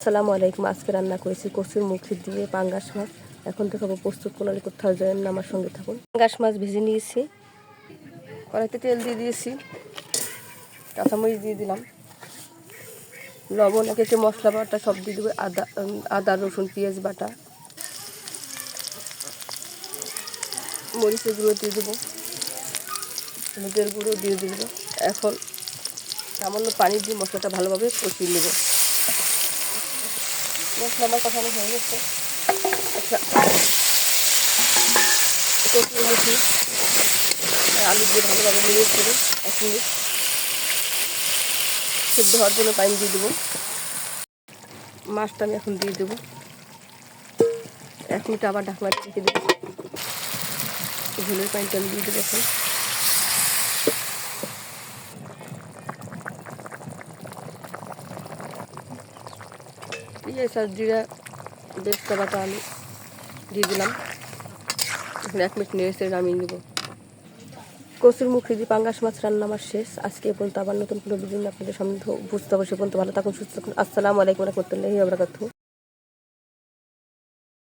আসসালামু আলাইকুম। আজকে রান্না করেছি কচুর মুখি দিয়ে পাঙ্গাস মাছ। এখন দেখাবো প্রস্তুত প্রণালী করতে হবে। আমার সঙ্গে থাকুন। পাঙ্গাস মাছ ভেজে নিয়েছি, কড়াইতে তেল দিয়ে দিয়েছি, কাঁচামরিচ দিয়ে দিলাম, লবণ, একটু মশলা বাটা সব দিয়ে দেবো, আদা রসুন পেঁয়াজ বাটা, মরিচের গুঁড়ো দিয়ে দেবো, হলুদের গুঁড়ো দিয়ে দেবো। এখন সামান্য পানি দিয়ে মশলাটা ভালোভাবে কষিয়ে নেব। মশলা আমার কষানো হয়ে গেছে। আচ্ছা, কচুর মুখি আলু দিয়ে ভালোভাবে নেড়ে করে 1 মিনিট সিদ্ধ হওয়ার জন্য পানি দিয়ে দেবো। মাছটা আমি এখন দিয়ে দেবো। 1 মিনিট আবার ঢাকনা রেখে দেবো। ঝোলের পানিটা আমি দিয়ে দেবো এখন। পেঁয়াজ আর জিরা বেরেস্তা বাটা আমি দিয়ে দিলাম। এখন 1 মিনিট নেড়ে নামিয়ে নেব। কচুর মুখি দিয়ে পাঙ্গাস মাছ রান্না আমার শেষ। আজকে এ পর্যন্ত আবার নতুন কোনো ভিডিও আপনাদের সামনে বুঝতে হবে। সে পর্যন্ত ভালো থাকুন, সুস্থ থাকুন। আসসালামু আলাইকুম ওয়া রাহমাতুল্লাহি ওয়া বারাকাতুহু।